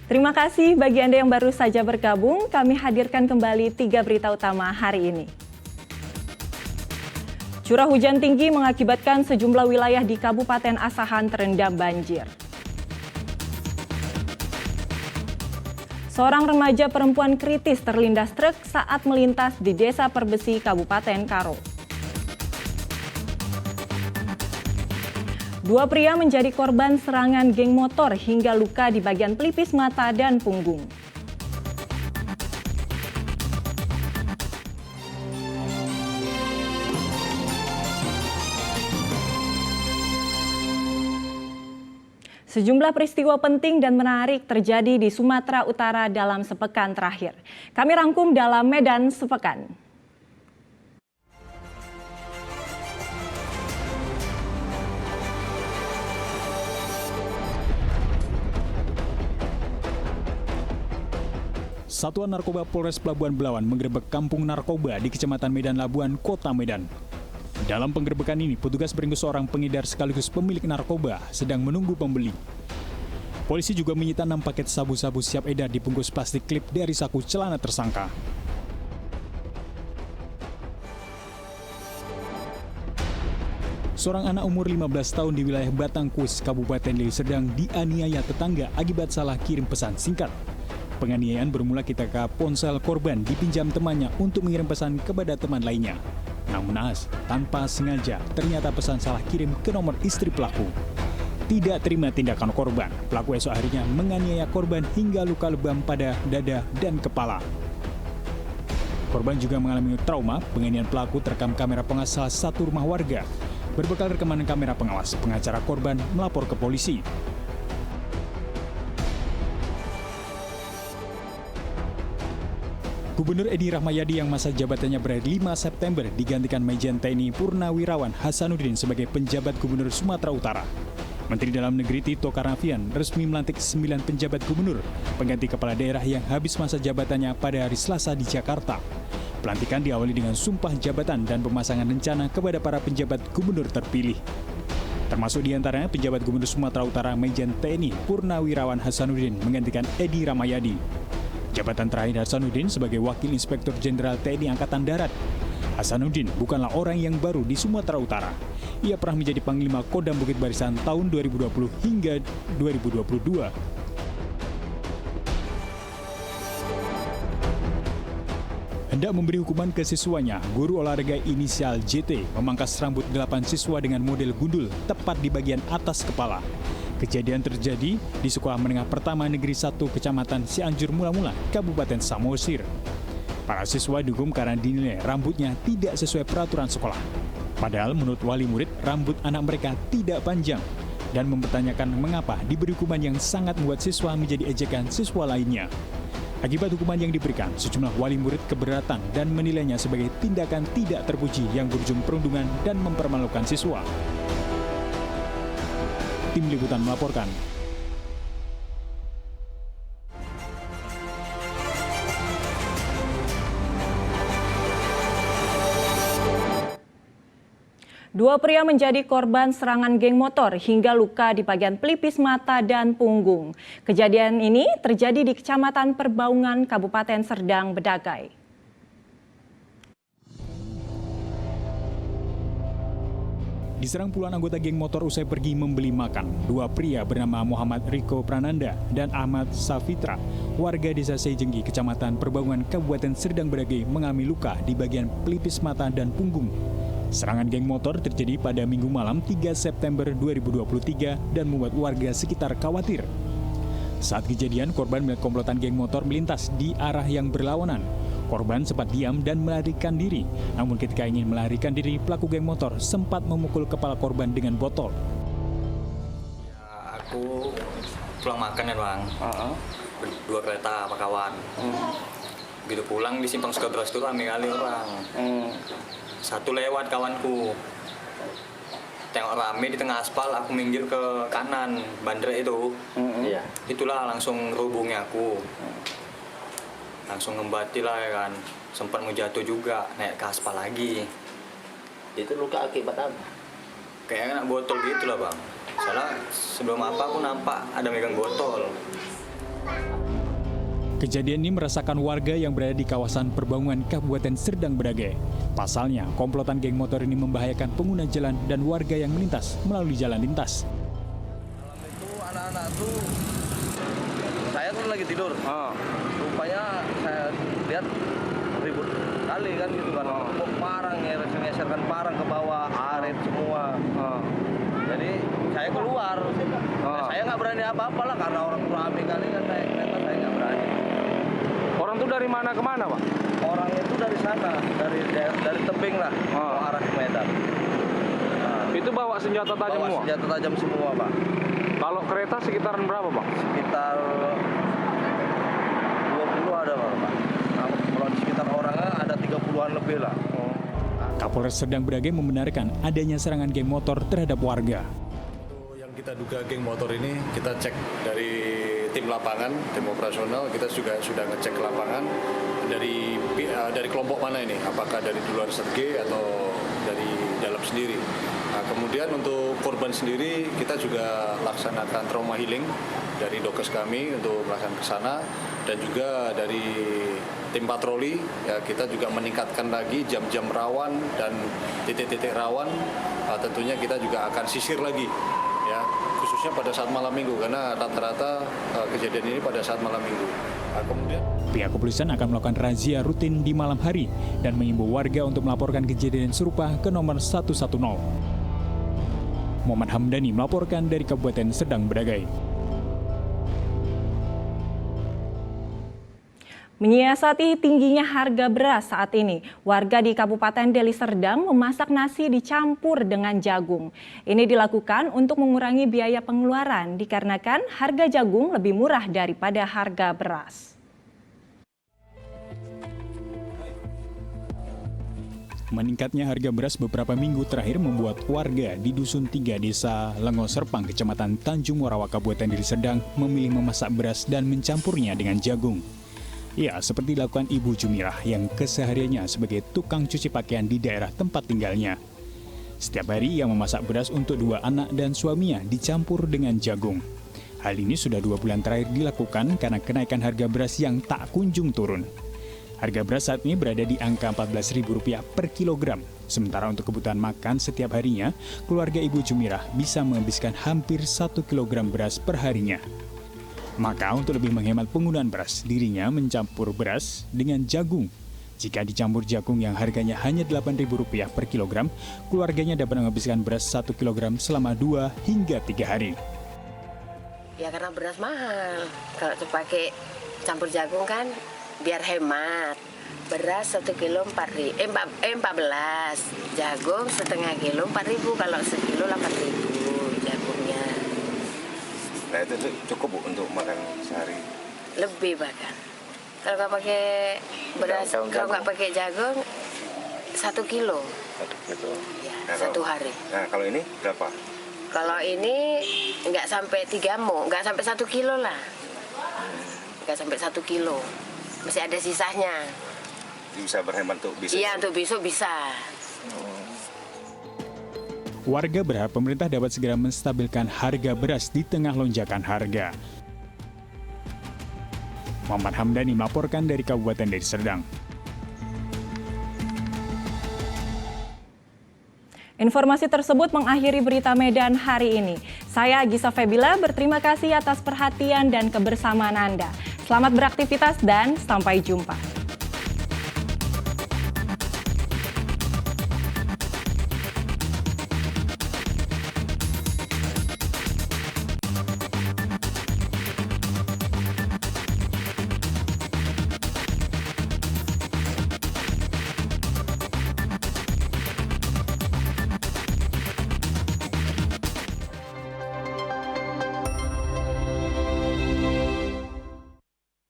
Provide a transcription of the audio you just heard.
Terima kasih bagi Anda yang baru saja bergabung. Kami hadirkan kembali 3 berita utama hari ini. Curah hujan tinggi mengakibatkan sejumlah wilayah di Kabupaten Asahan terendam banjir. Seorang remaja perempuan kritis terlindas truk saat melintas di Desa Perbesi, Kabupaten Karo. 2 pria menjadi korban serangan geng motor hingga luka di bagian pelipis mata dan punggung. Sejumlah peristiwa penting dan menarik terjadi di Sumatera Utara dalam sepekan terakhir. Kami rangkum dalam Medan Sepekan. Satuan Narkoba Polres Pelabuhan Belawan menggerebek kampung narkoba di Kecamatan Medan Labuan, Kota Medan. Dalam penggerebekan ini, petugas meringkus seorang pengedar sekaligus pemilik narkoba sedang menunggu pembeli. Polisi juga menyita 6 paket sabu-sabu siap edar dibungkus plastik klip dari saku celana tersangka. Seorang anak umur 15 tahun di wilayah Batangkuis, Kabupaten Deli Serdang dianiaya tetangga akibat salah kirim pesan singkat. Penganiayaan bermula ketika ponsel korban dipinjam temannya untuk mengirim pesan kepada teman lainnya. Namun naas, tanpa sengaja ternyata pesan salah kirim ke nomor istri pelaku. Tidak terima tindakan korban, pelaku esok harinya menganiaya korban hingga luka lebam pada dada dan kepala. Korban juga mengalami trauma. Penganiayaan pelaku terekam kamera pengawas salah satu rumah warga. Berbekal rekaman kamera pengawas, pengacara korban melapor ke polisi. Gubernur Edi Rahmayadi yang masa jabatannya berakhir 5 September digantikan Majen TNI Purnawirawan Hasanuddin sebagai penjabat Gubernur Sumatera Utara. Menteri Dalam Negeri Tito Karnavian resmi melantik 9 penjabat gubernur, pengganti kepala daerah yang habis masa jabatannya pada hari Selasa di Jakarta. Pelantikan diawali dengan sumpah jabatan dan pemasangan rencana kepada para penjabat gubernur terpilih. Termasuk diantaranya penjabat Gubernur Sumatera Utara Majen TNI Purnawirawan Hasanuddin menggantikan Edi Rahmayadi. Jabatan terakhir Hasanuddin sebagai Wakil Inspektur Jenderal TNI Angkatan Darat. Hasanuddin bukanlah orang yang baru di Sumatera Utara. Ia pernah menjadi Panglima Kodam Bukit Barisan tahun 2020 hingga 2022. Hendak memberi hukuman ke siswanya, guru olahraga inisial JT memangkas rambut 8 siswa dengan model gundul tepat di bagian atas kepala. Kejadian terjadi di Sekolah Menengah Pertama Negeri 1 Kecamatan Cianjur Mula-Mula, Kabupaten Samosir. Para siswa dihukum karena dinilai rambutnya tidak sesuai peraturan sekolah. Padahal menurut wali murid, rambut anak mereka tidak panjang dan mempertanyakan mengapa diberi hukuman yang sangat membuat siswa menjadi ejekan siswa lainnya. Akibat hukuman yang diberikan, sejumlah wali murid keberatan dan menilainya sebagai tindakan tidak terpuji yang berujung perundungan dan mempermalukan siswa. Tim Liputan melaporkan. Dua pria menjadi korban serangan geng motor hingga luka di bagian pelipis mata dan punggung. Kejadian ini terjadi di Kecamatan Perbaungan, Kabupaten Serdang Bedagai. Diserang puluhan anggota geng motor usai pergi membeli makan. 2 pria bernama Muhammad Riko Prananda dan Ahmad Safitra, warga desa Sejenggi, Kecamatan Perbaungan, Kabupaten Serdang Bedagai mengalami luka di bagian pelipis mata dan punggung. Serangan geng motor terjadi pada Minggu malam 3 September 2023 dan membuat warga sekitar khawatir. Saat kejadian, korban melihat komplotan geng motor melintas di arah yang berlawanan. Korban sempat diam dan melarikan diri. Namun ketika ingin melarikan diri, pelaku geng motor sempat memukul kepala korban dengan botol. Ya, aku pulang makan ya bang. Berdua kereta sama kawan. Begitu pulang di Simpang Sukabras itu rame kali orang. Satu lewat kawanku. Tengok rame di tengah aspal, aku minggir ke kanan, bandrek itu. Itulah langsung hubungi aku. Langsung ngembati lah ya kan, sempat mau jatuh juga, naik ke aspal lagi. Itu luka akibat apa? Kayak kena botol gitu lah bang. Soalnya sebelum apa aku nampak ada megang botol. Kejadian ini meresahkan warga yang berada di kawasan Perbaungan Kabupaten Serdang Bedagai. Pasalnya, komplotan geng motor ini membahayakan pengguna jalan dan warga yang melintas melalui jalan lintas. Malam itu anak-anak tuh, saya tuh lagi tidur. Rupanya saya lihat ribut kali kan gitu kan. Kok parang ngeser-ngeserkan parang ke bawah, arit semua. Jadi saya keluar. Saya nggak berani apa-apa lah karena orang ramai kali kan saya nggak berani. Orang tuh dari mana ke mana, Pak? Orang itu dari sana, dari tebing lah, ke arah ke Medan. Itu bawa senjata tajam Bawa semua? senjata tajam semua, Pak. Kalau kereta sekitaran berapa, Pak? Sekitar 20 ada, Pak. Nah, kalau di sekitar orangnya ada 30-an lebih lah. Kapolres Serdang Bedagai membenarkan adanya serangan geng motor terhadap warga. Yang kita duga geng motor ini kita cek dari tim lapangan, tim operasional, kita juga sudah ngecek ke lapangan dari kelompok mana ini, apakah dari luar Serge atau dari dalam sendiri. Nah, kemudian untuk korban sendiri kita juga laksanakan trauma healing dari dokes kami untuk melaksanakan ke sana, dan juga dari tim patroli ya, kita juga meningkatkan lagi jam-jam rawan dan titik-titik rawan. Tentunya kita juga akan sisir lagi ya, khususnya pada saat malam minggu karena rata-rata kejadian ini pada saat malam minggu. Nah, kemudian Pihak kepolisian akan melakukan razia rutin di malam hari dan mengimbau warga untuk melaporkan kejadian serupa ke nomor 110. Muhammad Hamdani melaporkan dari Kabupaten Serdang Bedagai. Menyiasati tingginya harga beras saat ini, warga di Kabupaten Deli Serdang memasak nasi dicampur dengan jagung. Ini dilakukan untuk mengurangi biaya pengeluaran dikarenakan harga jagung lebih murah daripada harga beras. Meningkatnya harga beras beberapa minggu terakhir membuat warga di Dusun 3 Desa Lengo Serpang, Kecamatan Tanjung Morawa, Kabupaten Deli Serdang memilih memasak beras dan mencampurnya dengan jagung. Ya, seperti dilakukan Ibu Jumirah yang kesehariannya sebagai tukang cuci pakaian di daerah tempat tinggalnya. Setiap hari ia memasak beras untuk 2 anak dan suaminya dicampur dengan jagung. Hal ini sudah 2 bulan terakhir dilakukan karena kenaikan harga beras yang tak kunjung turun. Harga beras saat ini berada di angka Rp14.000 per kilogram. Sementara untuk kebutuhan makan setiap harinya, keluarga Ibu Jumirah bisa menghabiskan hampir 1 kilogram beras per harinya. Maka untuk lebih menghemat penggunaan beras, dirinya mencampur beras dengan jagung. Jika dicampur jagung yang harganya hanya Rp8.000 per kilogram, keluarganya dapat menghabiskan beras 1 kilogram selama 2 hingga 3 hari. Ya karena beras mahal. Kalau pakai campur jagung kan biar hemat. Beras 1 kilo 14, jagung setengah kilo 4.000, kalau sekilo 8.000 jagungnya. Nah itu cukup Bu untuk makan sehari? Lebih bahkan. Kalau nggak pakai beras, kalau nggak pakai jagung 1 kilo. 1 kilo. Ya, Nah, 1 hari. Nah kalau ini berapa? Kalau ini nggak sampai 3 mo, nggak sampai 1 kilo lah. Nggak sampai 1 kilo. Masih ada sisanya. Bisa berhemat untuk besok? Iya, untuk besok bisa. Warga berharap pemerintah dapat segera menstabilkan harga beras di tengah lonjakan harga. Muhammad Hamdani melaporkan dari Kabupaten Deli Serdang. Informasi tersebut mengakhiri berita Medan hari ini. Saya Gisa Febila berterima kasih atas perhatian dan kebersamaan Anda. Selamat beraktivitas dan sampai jumpa.